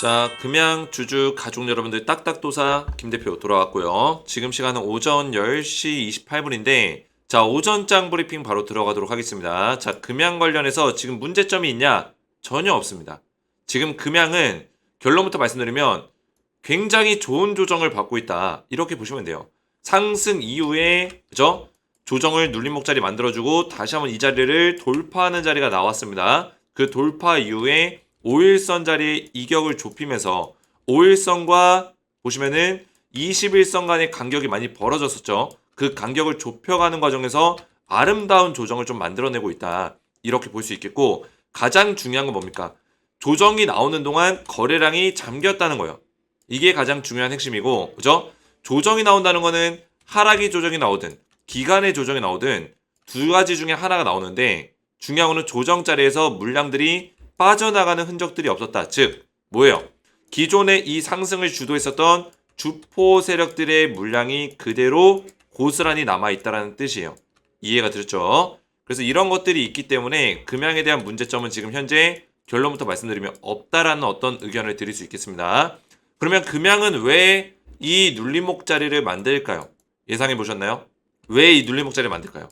자, 금양 주주 가족 여러분들 딱딱도사 김 대표 돌아왔고요. 지금 시간은 오전 10시 28분인데 자, 오전장 브리핑 바로 들어가도록 하겠습니다. 자, 금양 관련해서 지금 문제점이 있냐? 전혀 없습니다. 지금 금양은 결론부터 말씀드리면 굉장히 좋은 조정을 받고 있다. 이렇게 보시면 돼요. 상승 이후에 그죠? 조정을 눌림목 자리 만들어주고 다시 한번 이 자리를 돌파하는 자리가 나왔습니다. 그 돌파 이후에 5일선 자리에 이격을 좁히면서 5일선과 보시면은 21선 간의 간격이 많이 벌어졌었죠. 그 간격을 좁혀가는 과정에서 아름다운 조정을 좀 만들어내고 있다. 이렇게 볼 수 있겠고 가장 중요한 건 뭡니까? 조정이 나오는 동안 거래량이 잠겼다는 거예요. 이게 가장 중요한 핵심이고 그죠? 조정이 나온다는 거는 하락의 조정이 나오든 기간의 조정이 나오든 두 가지 중에 하나가 나오는데 중요한 거는 조정 자리에서 물량들이 빠져나가는 흔적들이 없었다. 즉 뭐예요? 기존에 이 상승을 주도했었던 주포 세력들의 물량이 그대로 고스란히 남아있다는 뜻이에요. 이해가 되셨죠? 그래서 이런 것들이 있기 때문에 금양에 대한 문제점은 지금 현재 결론부터 말씀드리면 없다라는 어떤 의견을 드릴 수 있겠습니다. 그러면 금양은 왜 이 눌림목 자리를 만들까요? 예상해 보셨나요? 왜 이 눌림목 자리를 만들까요?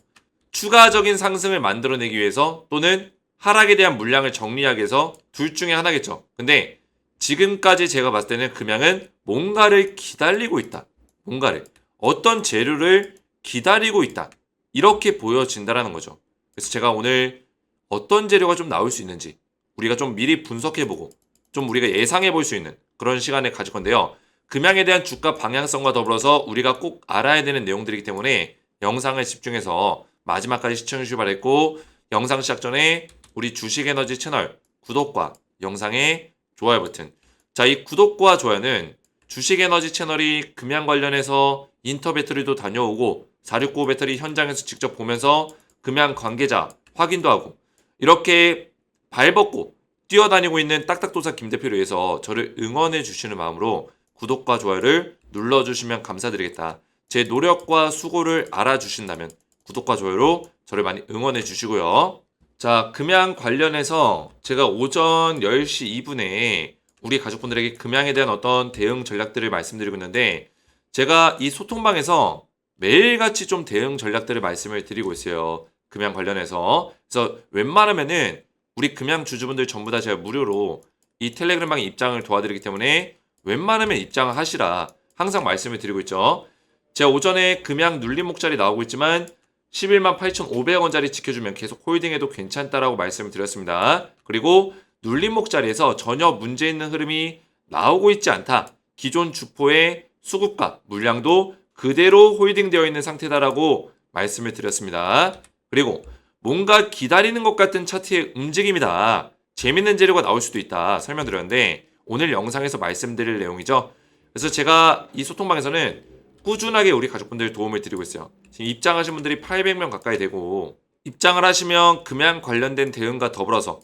추가적인 상승을 만들어내기 위해서 또는 하락에 대한 물량을 정리하기 위해서 둘 중에 하나겠죠. 근데 지금까지 제가 봤을 때는 금양은 뭔가를 기다리고 있다. 뭔가를. 어떤 재료를 기다리고 있다. 이렇게 보여진다라는 거죠. 그래서 제가 오늘 어떤 재료가 좀 나올 수 있는지 우리가 좀 미리 분석해보고 좀 우리가 예상해볼 수 있는 그런 시간을 가질 건데요. 금양에 대한 주가 방향성과 더불어서 우리가 꼭 알아야 되는 내용들이기 때문에 영상을 집중해서 마지막까지 시청해주시기 바랬고 영상 시작 전에 우리 주식에너지 채널 구독과 영상의 좋아요 버튼. 자, 이 구독과 좋아요는 주식에너지 채널이 금양 관련해서 인터 배터리도 다녀오고 469 배터리 현장에서 직접 보면서 금양 관계자 확인도 하고 이렇게 발벗고 뛰어다니고 있는 딱딱도사 김 대표를 위해서 저를 응원해 주시는 마음으로 구독과 좋아요를 눌러주시면 감사드리겠다. 제 노력과 수고를 알아주신다면 구독과 좋아요로 저를 많이 응원해 주시고요. 자, 금양 관련해서 제가 오전 10시 2분에 우리 가족분들에게 금양에 대한 어떤 대응 전략들을 말씀드리고 있는데 제가 이 소통방에서 매일같이 좀 대응 전략들을 말씀을 드리고 있어요. 금양 관련해서. 그래서 웬만하면은 우리 금양 주주분들 전부 다 제가 무료로 이 텔레그램방에 입장을 도와드리기 때문에 웬만하면 입장을 하시라 항상 말씀을 드리고 있죠. 제가 오전에 금양 눌림목 자리 나오고 있지만 11만 8,500원짜리 지켜주면 계속 홀딩해도 괜찮다라고 말씀을 드렸습니다. 그리고 눌림목 자리에서 전혀 문제 있는 흐름이 나오고 있지 않다. 기존 주포의 수급과 물량도 그대로 홀딩되어 있는 상태다라고 말씀을 드렸습니다. 그리고 뭔가 기다리는 것 같은 차트의 움직임이다. 재밌는 재료가 나올 수도 있다. 설명드렸는데 오늘 영상에서 말씀드릴 내용이죠. 그래서 제가 이 소통방에서는 꾸준하게 우리 가족분들 도움을 드리고 있어요. 지금 입장하신 분들이 800명 가까이 되고 입장을 하시면 금양 관련된 대응과 더불어서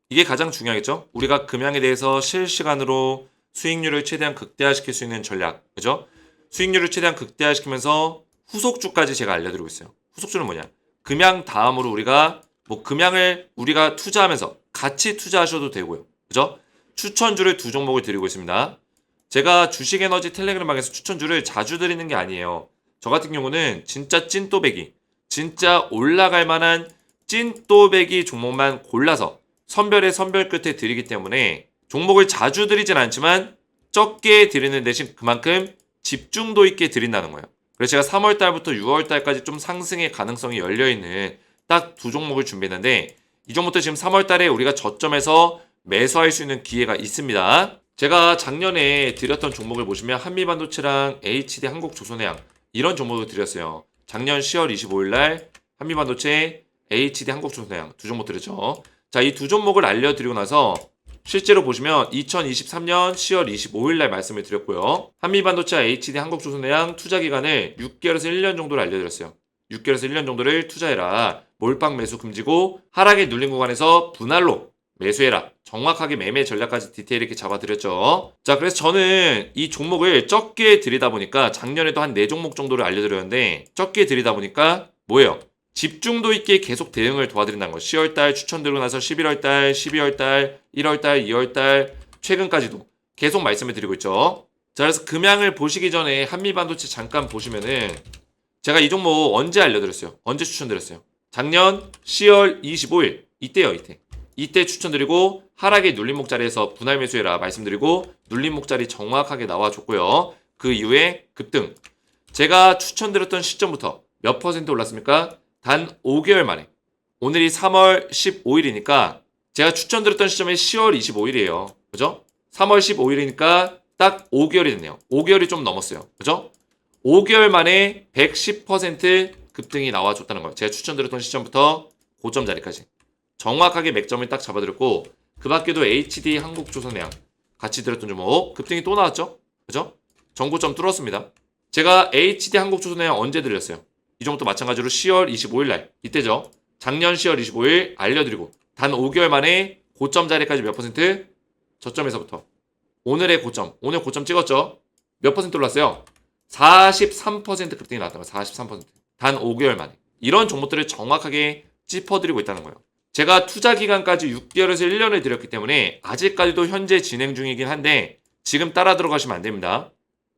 이게 가장 중요하겠죠? 우리가 금양에 대해서 실시간으로 수익률을 최대한 극대화시킬 수 있는 전략, 그죠? 수익률을 최대한 극대화시키면서 후속주까지 제가 알려드리고 있어요. 후속주는 뭐냐? 금양 다음으로 우리가 금양을 우리가 투자하면서 같이 투자하셔도 되고요. 그죠? 추천주를 두 종목을 드리고 있습니다. 제가 주식에너지 텔레그램방에서 추천주를 자주 드리는 게 아니에요. 저 같은 경우는 진짜 찐또배기, 진짜 올라갈 만한 찐또배기 종목만 골라서 선별의 선별 끝에 드리기 때문에 종목을 자주 드리진 않지만 적게 드리는 대신 그만큼 집중도 있게 드린다는 거예요. 그래서 제가 3월달부터 6월달까지 좀 상승의 가능성이 열려있는 딱 두 종목을 준비했는데 이 종목도 지금 3월달에 우리가 저점에서 매수할 수 있는 기회가 있습니다. 제가 작년에 드렸던 종목을 보시면 한미반도체랑 HD 한국조선해양 이런 종목을 드렸어요. 작년 10월 25일 날 한미반도체, HD 한국조선해양 두 종목 드렸죠. 자, 이 두 종목을 알려드리고 나서 실제로 보시면 2023년 10월 25일 날 말씀을 드렸고요. 한미반도체, HD 한국조선해양 투자 기간을 6개월에서 1년 정도를 알려드렸어요. 6개월에서 1년 정도를 투자해라. 몰빵 매수 금지고 하락에 눌린 구간에서 분할로 매수해라. 정확하게 매매 전략까지 디테일 있게 잡아드렸죠. 자, 그래서 저는 이 종목을 적게 들이다 보니까 작년에도 한 4종목 정도를 알려드렸는데 적게 들이다 보니까 뭐예요? 집중도 있게 계속 대응을 도와드린다는 거. 10월달 추천 들고 나서 11월달, 12월달, 1월달, 2월달 최근까지도 계속 말씀을 드리고 있죠. 자, 그래서 금양을 보시기 전에 한미반도체 잠깐 보시면은 제가 이 종목 언제 알려드렸어요? 언제 추천드렸어요? 작년 10월 25일 이때요, 이때. 이때 추천드리고 하락의 눌림목 자리에서 분할 매수해라 말씀드리고 눌림목 자리 정확하게 나와줬고요. 그 이후에 급등. 제가 추천드렸던 시점부터 몇 퍼센트 올랐습니까? 단 5개월 만에. 오늘이 3월 15일이니까 제가 추천드렸던 시점이 10월 25일이에요. 그죠? 3월 15일이니까 딱 5개월이 됐네요. 5개월이 좀 넘었어요. 그죠? 5개월 만에 110% 급등이 나와줬다는 거예요. 제가 추천드렸던 시점부터 고점 자리까지. 정확하게 맥점을 딱 잡아드렸고 그 밖에도 HD 한국조선해양 같이 들었던 종목 급등이 또 나왔죠? 그죠? 전고점 뚫었습니다. 제가 HD 한국조선해양 언제 들렸어요? 이 종목도 마찬가지로 10월 25일 날 이때죠. 작년 10월 25일 알려드리고 단 5개월 만에 고점 자리까지 몇 퍼센트? 저점에서부터 오늘의 고점, 오늘 고점 찍었죠? 몇 퍼센트 올랐어요? 43% 급등이 나왔다는 거예요. 43%. 단 5개월 만에. 이런 종목들을 정확하게 짚어드리고 있다는 거예요. 제가 투자 기간까지 6개월에서 1년을 드렸기 때문에 아직까지도 현재 진행 중이긴 한데 지금 따라 들어가시면 안 됩니다.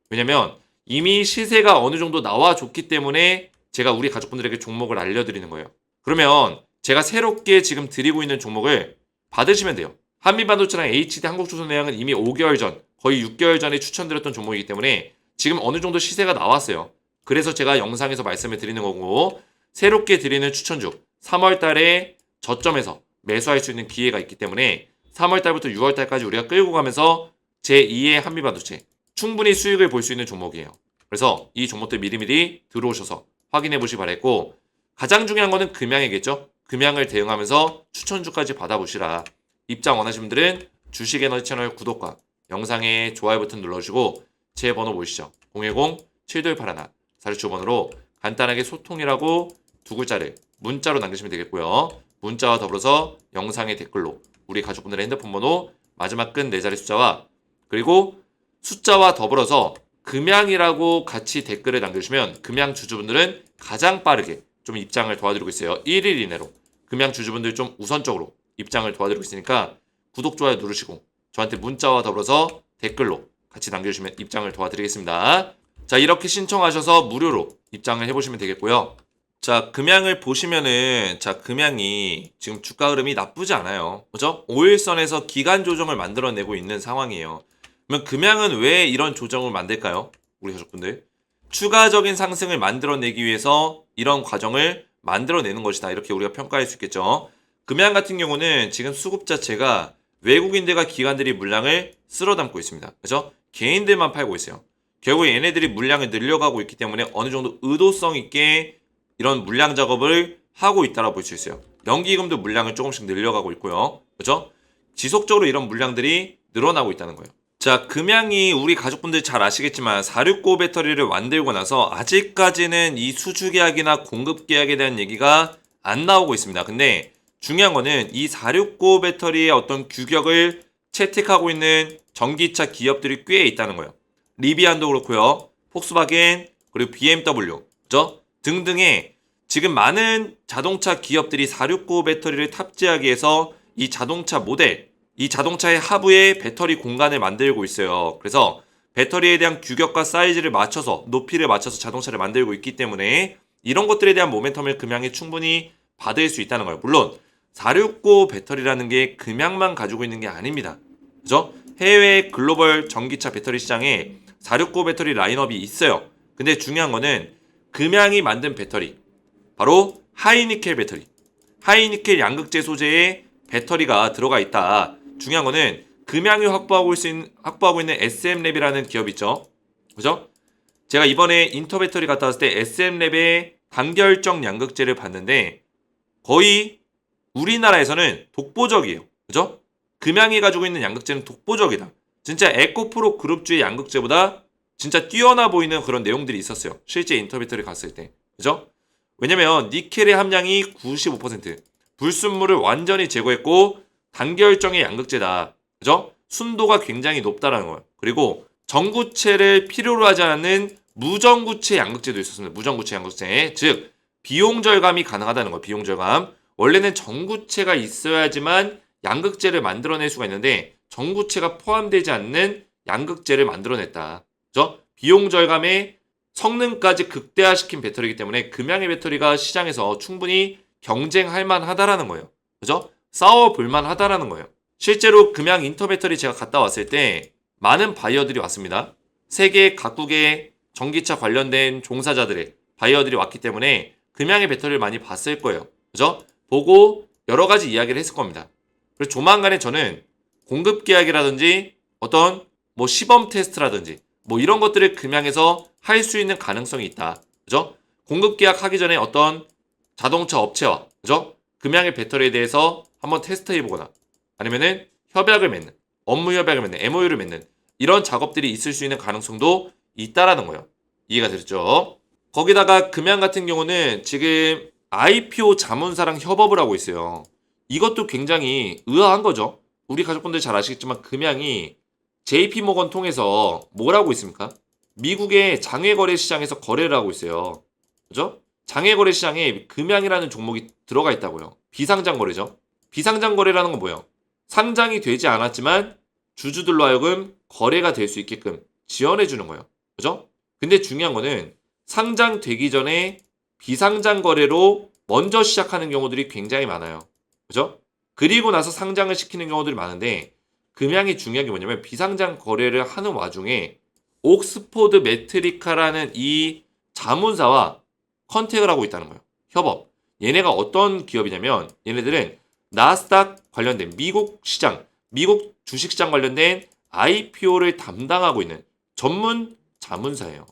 왜냐면 이미 시세가 어느 정도 나와줬기 때문에 제가 우리 가족분들에게 종목을 알려드리는 거예요. 그러면 제가 새롭게 지금 드리고 있는 종목을 받으시면 돼요. 한미반도체랑 HD 한국조선해양은 이미 5개월 전, 거의 6개월 전에 추천드렸던 종목이기 때문에 지금 어느 정도 시세가 나왔어요. 그래서 제가 영상에서 말씀을 드리는 거고 새롭게 드리는 추천주 3월 달에 저점에서 매수할 수 있는 기회가 있기 때문에 3월 달부터 6월 달까지 우리가 끌고 가면서 제2의 한미반도체 충분히 수익을 볼 수 있는 종목이에요. 그래서 이 종목들 미리미리 들어오셔서 확인해 보시기 바랬고 가장 중요한 거는 금양이겠죠. 금양을 대응하면서 추천주까지 받아보시라. 입장 원하시는 분들은 주식에너지 채널 구독과 영상에 좋아요 버튼 눌러주시고 제 번호 보이시죠? 010-7281-4675번으로 간단하게 소통이라고 두 글자를 문자로 남기시면 되겠고요. 문자와 더불어서 영상의 댓글로 우리 가족분들의 핸드폰 번호 마지막 끝 4자리 숫자와 그리고 숫자와 더불어서 금양이라고 같이 댓글을 남겨주시면 금양 주주분들은 가장 빠르게 좀 입장을 도와드리고 있어요. 1일 이내로 금양 주주분들 좀 우선적으로 입장을 도와드리고 있으니까 구독, 좋아요 누르시고 저한테 문자와 더불어서 댓글로 같이 남겨주시면 입장을 도와드리겠습니다. 자, 이렇게 신청하셔서 무료로 입장을 해보시면 되겠고요. 자, 금양을 보시면은 자, 금양이 지금 주가 흐름이 나쁘지 않아요. 그죠? 5일선에서 기간 조정을 만들어내고 있는 상황이에요. 그러면 금양은 왜 이런 조정을 만들까요? 우리 가족분들. 추가적인 상승을 만들어내기 위해서 이런 과정을 만들어내는 것이다. 이렇게 우리가 평가할 수 있겠죠. 금양 같은 경우는 지금 수급 자체가 외국인들과 기관들이 물량을 쓸어 담고 있습니다. 그죠? 개인들만 팔고 있어요. 결국 얘네들이 물량을 늘려가고 있기 때문에 어느 정도 의도성 있게 이런 물량 작업을 하고 있다고 볼 수 있어요. 연기금도 물량을 조금씩 늘려가고 있고요. 그죠? 지속적으로 이런 물량들이 늘어나고 있다는 거예요. 자, 금양이 우리 가족분들 잘 아시겠지만 469 배터리를 만들고 나서 아직까지는 이 수주 계약이나 공급 계약에 대한 얘기가 안 나오고 있습니다. 근데 중요한 거는 이 469 배터리의 어떤 규격을 채택하고 있는 전기차 기업들이 꽤 있다는 거예요. 리비안도 그렇고요. 폭스바겐, 그리고 BMW, 그죠? 등등의 지금 많은 자동차 기업들이 469 배터리를 탑재하기 위해서 이 자동차 모델, 이 자동차의 하부에 배터리 공간을 만들고 있어요. 그래서 배터리에 대한 규격과 사이즈를 맞춰서 높이를 맞춰서 자동차를 만들고 있기 때문에 이런 것들에 대한 모멘텀을 금양이 충분히 받을 수 있다는 거예요. 물론 469 배터리라는 게 금양만 가지고 있는 게 아닙니다. 그죠? 해외 글로벌 전기차 배터리 시장에 469 배터리 라인업이 있어요. 근데 중요한 거는 금양이 만든 배터리, 바로 하이니켈 배터리, 하이니켈 양극재 소재의 배터리가 들어가 있다. 중요한 거는 금양이 확보하고 있는 SM랩이라는 기업 있죠. 그죠? 제가 이번에 인터배터리 갔다 왔을 때 SM랩의 단결정 양극재를 봤는데 거의 우리나라에서는 독보적이에요. 그죠? 금양이 가지고 있는 양극재는 독보적이다. 진짜 에코프로 그룹주의 양극재보다 진짜 뛰어나 보이는 그런 내용들이 있었어요. 실제 인터배터리 갔을 때. 그죠? 왜냐면 니켈의 함량이 95%, 불순물을 완전히 제거했고 단결정의 양극재다. 그죠? 순도가 굉장히 높다라는 거예요. 그리고 전구체를 필요로 하지 않는 무전구체 양극재도 있었습니다. 무전구체 양극재. 즉 비용 절감이 가능하다는 거예요. 비용 절감. 원래는 전구체가 있어야지만 양극재를 만들어낼 수가 있는데 전구체가 포함되지 않는 양극재를 만들어냈다. 그죠? 비용 절감에 성능까지 극대화시킨 배터리이기 때문에 금양의 배터리가 시장에서 충분히 경쟁할 만하다라는 거예요. 그죠? 싸워볼 만하다라는 거예요. 실제로 금양 인터 배터리 제가 갔다 왔을 때 많은 바이어들이 왔습니다. 세계 각국의 전기차 관련된 종사자들의 바이어들이 왔기 때문에 금양의 배터리를 많이 봤을 거예요. 그죠? 보고 여러 가지 이야기를 했을 겁니다. 그래서 조만간에 저는 공급 계약이라든지 어떤 뭐 시범 테스트라든지 뭐 이런 것들을 금양에서 할 수 있는 가능성이 있다. 그죠? 공급 계약하기 전에 어떤 자동차 업체와 그죠? 금양의 배터리에 대해서 한번 테스트해 보거나 아니면은 협약을 맺는 업무 협약을 맺는 MOU를 맺는 이런 작업들이 있을 수 있는 가능성도 있다라는 거예요. 이해가 되셨죠? 거기다가 금양 같은 경우는 지금 IPO 자문사랑 협업을 하고 있어요. 이것도 굉장히 의아한 거죠. 우리 가족분들 잘 아시겠지만 금양이 JP모건 통해서 뭘 하고 있습니까? 미국의 장외거래 시장에서 거래를 하고 있어요. 그죠? 장외거래 시장에 금양이라는 종목이 들어가 있다고요. 비상장 거래죠. 비상장 거래라는 건 뭐예요? 상장이 되지 않았지만 주주들로 하여금 거래가 될 수 있게끔 지원해 주는 거예요. 그죠? 근데 중요한 거는 상장되기 전에 비상장 거래로 먼저 시작하는 경우들이 굉장히 많아요. 그죠? 그리고 나서 상장을 시키는 경우들이 많은데 금양이 중요한 게 뭐냐면 비상장 거래를 하는 와중에 옥스포드 매트리카라는 이 자문사와 컨택을 하고 있다는 거예요. 협업. 얘네가 어떤 기업이냐면 얘네들은 나스닥 관련된 미국 시장, 미국 주식시장 관련된 IPO를 담당하고 있는 전문 자문사예요.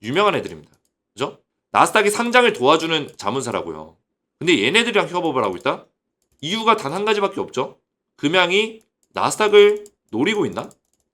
유명한 애들입니다. 그죠? 나스닥이 상장을 도와주는 자문사라고요. 근데 얘네들이랑 협업을 하고 있다? 이유가 단 한 가지밖에 없죠. 금양이 나스닥을 노리고 있나?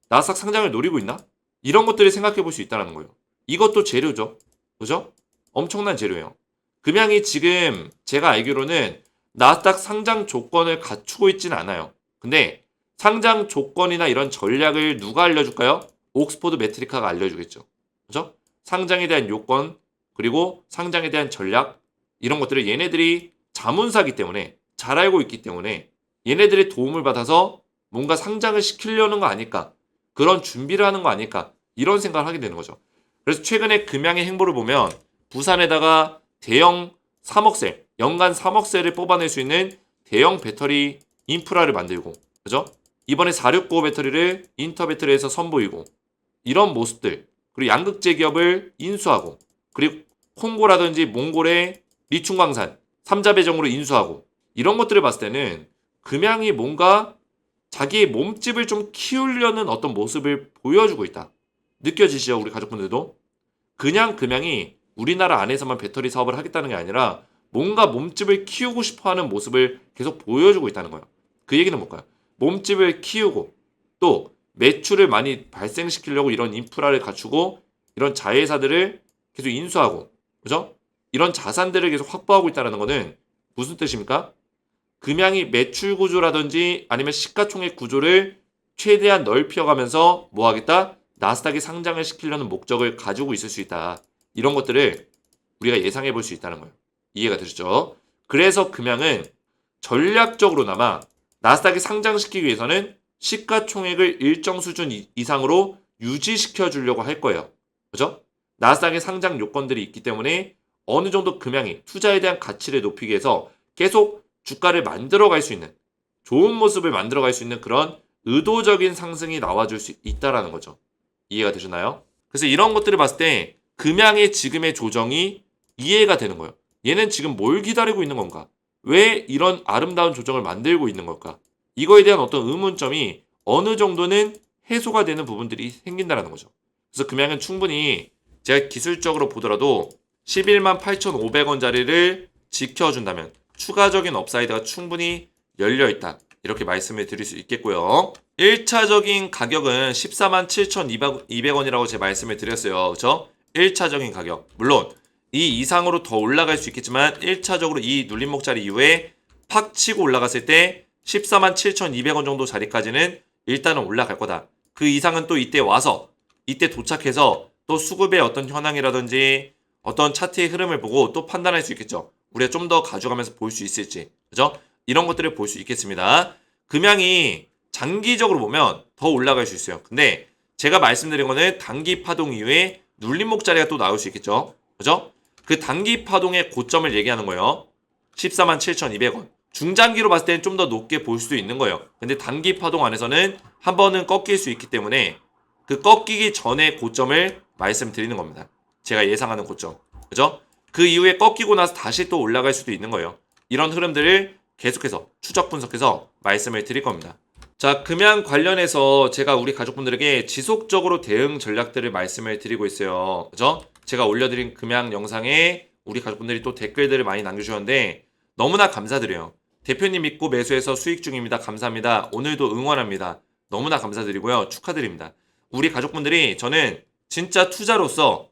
나스닥 상장을 노리고 있나? 이런 것들을 생각해 볼 수 있다는 거예요. 이것도 재료죠. 그죠? 엄청난 재료예요. 금양이 지금 제가 알기로는 나스닥 상장 조건을 갖추고 있지는 않아요. 근데 상장 조건이나 이런 전략을 누가 알려줄까요? 옥스포드 매트리카가 알려주겠죠. 그죠? 상장에 대한 요건, 그리고 상장에 대한 전략, 이런 것들을 얘네들이 자문사기 때문에 잘 알고 있기 때문에 얘네들의 도움을 받아서 뭔가 상장을 시키려는 거 아닐까? 그런 준비를 하는 거 아닐까? 이런 생각을 하게 되는 거죠. 그래서 최근에 금양의 행보를 보면 부산에다가 대형 3억셀, 연간 3억셀을 뽑아낼 수 있는 대형 배터리 인프라를 만들고, 그죠? 이번에 469 배터리를 인터 배터리에서 선보이고, 이런 모습들, 그리고 양극재 기업을 인수하고, 그리고 콩고라든지 몽골의 리춘광산, 삼자배정으로 인수하고, 이런 것들을 봤을 때는 금양이 뭔가 자기의 몸집을 좀 키우려는 어떤 모습을 보여주고 있다. 느껴지시죠? 우리 가족분들도? 그냥 금양이 우리나라 안에서만 배터리 사업을 하겠다는 게 아니라 뭔가 몸집을 키우고 싶어하는 모습을 계속 보여주고 있다는 거예요. 그 얘기는 뭘까요? 몸집을 키우고 또 매출을 많이 발생시키려고 이런 인프라를 갖추고 이런 자회사들을 계속 인수하고, 그죠? 이런 자산들을 계속 확보하고 있다는 거는 무슨 뜻입니까? 금양이 매출 구조라든지 아니면 시가총액 구조를 최대한 넓혀가면서 뭐 하겠다? 나스닥에 상장을 시키려는 목적을 가지고 있을 수 있다. 이런 것들을 우리가 예상해 볼 수 있다는 거예요. 이해가 되시죠? 그래서 금양은 전략적으로나마 나스닥에 상장시키기 위해서는 시가총액을 일정 수준 이상으로 유지시켜 주려고 할 거예요. 그죠? 나스닥에 상장 요건들이 있기 때문에 어느 정도 금양이 투자에 대한 가치를 높이기 위해서 계속 주가를 만들어갈 수 있는, 좋은 모습을 만들어갈 수 있는 그런 의도적인 상승이 나와줄 수 있다라는 거죠. 이해가 되시나요? 그래서 이런 것들을 봤을 때 금양의 지금의 조정이 이해가 되는 거예요. 얘는 지금 뭘 기다리고 있는 건가? 왜 이런 아름다운 조정을 만들고 있는 걸까? 이거에 대한 어떤 의문점이 어느 정도는 해소가 되는 부분들이 생긴다는 거죠. 그래서 금양은 충분히 제가 기술적으로 보더라도 11만 8,500원짜리를 지켜준다면 추가적인 업사이드가 충분히 열려있다. 이렇게 말씀을 드릴 수 있겠고요. 1차적인 가격은 14만 7,200원이라고 제가 말씀을 드렸어요. 그렇죠? 1차적인 가격. 물론 이 이상으로 더 올라갈 수 있겠지만 1차적으로 이 눌림목자리 이후에 팍 치고 올라갔을 때 14만 7,200원 정도 자리까지는 일단은 올라갈 거다. 그 이상은 또 이때 와서 이때 도착해서 또 수급의 어떤 현황이라든지 어떤 차트의 흐름을 보고 또 판단할 수 있겠죠. 우리가 좀 더 가져가면서 볼 수 있을지, 그죠? 이런 것들을 볼 수 있겠습니다. 금양이 장기적으로 보면 더 올라갈 수 있어요. 근데 제가 말씀드린 거는 단기 파동 이후에 눌림목 자리가 또 나올 수 있겠죠. 그죠? 그 단기 파동의 고점을 얘기하는 거예요. 147,200원. 중장기로 봤을 때는 좀 더 높게 볼 수도 있는 거예요. 근데 단기 파동 안에서는 한 번은 꺾일 수 있기 때문에 그 꺾이기 전에 고점을 말씀드리는 겁니다. 제가 예상하는 고점. 그죠? 그 이후에 꺾이고 나서 다시 또 올라갈 수도 있는 거예요. 이런 흐름들을 계속해서 추적 분석해서 말씀을 드릴 겁니다. 자, 금양 관련해서 제가 우리 가족분들에게 지속적으로 대응 전략들을 말씀을 드리고 있어요. 그죠? 제가 올려드린 금양 영상에 우리 가족분들이 또 댓글들을 많이 남겨주셨는데 너무나 감사드려요. 대표님 믿고 매수해서 수익 중입니다. 감사합니다. 오늘도 응원합니다. 너무나 감사드리고요. 축하드립니다. 우리 가족분들이 저는 진짜 투자로서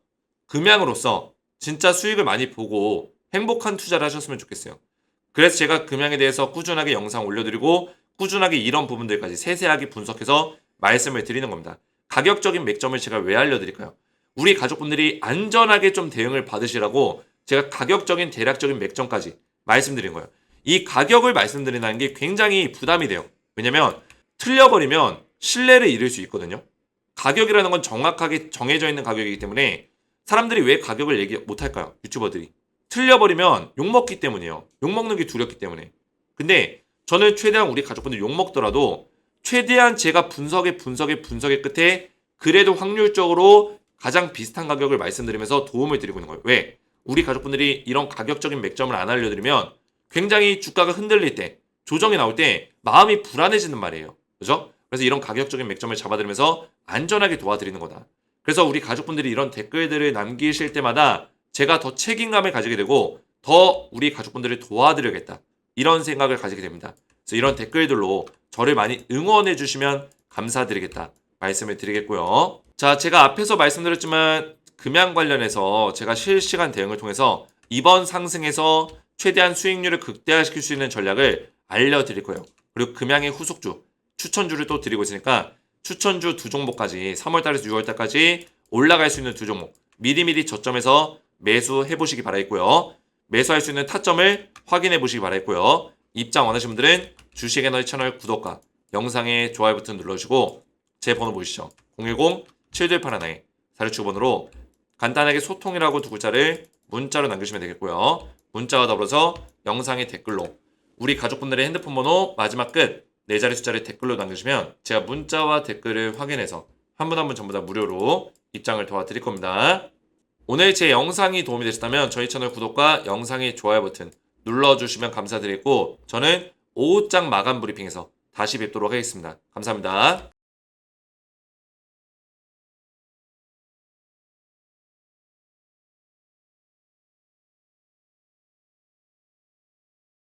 금양으로서 진짜 수익을 많이 보고 행복한 투자를 하셨으면 좋겠어요. 그래서 제가 금양에 대해서 꾸준하게 영상 올려드리고 꾸준하게 이런 부분들까지 세세하게 분석해서 말씀을 드리는 겁니다. 가격적인 맥점을 제가 왜 알려드릴까요? 우리 가족분들이 안전하게 좀 대응을 받으시라고 제가 가격적인 대략적인 맥점까지 말씀드린 거예요. 이 가격을 말씀드린다는 게 굉장히 부담이 돼요. 왜냐면 틀려버리면 신뢰를 잃을 수 있거든요. 가격이라는 건 정확하게 정해져 있는 가격이기 때문에 사람들이 왜 가격을 얘기 못할까요? 유튜버들이. 틀려버리면 욕먹기 때문이에요. 욕먹는 게 두렵기 때문에. 근데 저는 최대한 우리 가족분들 욕먹더라도 최대한 제가 분석의 끝에 그래도 확률적으로 가장 비슷한 가격을 말씀드리면서 도움을 드리고 있는 거예요. 왜? 우리 가족분들이 이런 가격적인 맥점을 안 알려드리면 굉장히 주가가 흔들릴 때, 조정이 나올 때 마음이 불안해지는 말이에요. 그죠? 그래서 이런 가격적인 맥점을 잡아드리면서 안전하게 도와드리는 거다. 그래서 우리 가족분들이 이런 댓글들을 남기실 때마다 제가 더 책임감을 가지게 되고 더 우리 가족분들을 도와드려야겠다. 이런 생각을 가지게 됩니다. 그래서 이런 댓글들로 저를 많이 응원해 주시면 감사드리겠다. 말씀을 드리겠고요. 자, 제가 앞에서 말씀드렸지만 금양 관련해서 제가 실시간 대응을 통해서 이번 상승에서 최대한 수익률을 극대화시킬 수 있는 전략을 알려드릴 거예요. 그리고 금양의 후속주, 추천주를 또 드리고 있으니까 추천주 두 종목까지 3월달에서 6월달까지 올라갈 수 있는 두 종목 미리미리 저점에서 매수해 보시기 바라겠고요. 매수할 수 있는 타점을 확인해 보시기 바라겠고요. 입장 원하시는 분들은 주식 에너지 채널 구독과 영상에 좋아요 버튼 눌러주시고 제 번호 보이시죠? 010-7281-4679번으로 간단하게 소통이라고 두 글자를 문자로 남기시면 되겠고요. 문자와 더불어서 영상의 댓글로 우리 가족분들의 핸드폰 번호 마지막 끝 4자리 숫자를 댓글로 남겨주시면 제가 문자와 댓글을 확인해서 한 분 한 분 전부 다 무료로 입장을 도와드릴 겁니다. 오늘 제 영상이 도움이 되셨다면 저희 채널 구독과 영상의 좋아요 버튼 눌러주시면 감사드리고 저는 오후장 마감 브리핑에서 다시 뵙도록 하겠습니다. 감사합니다.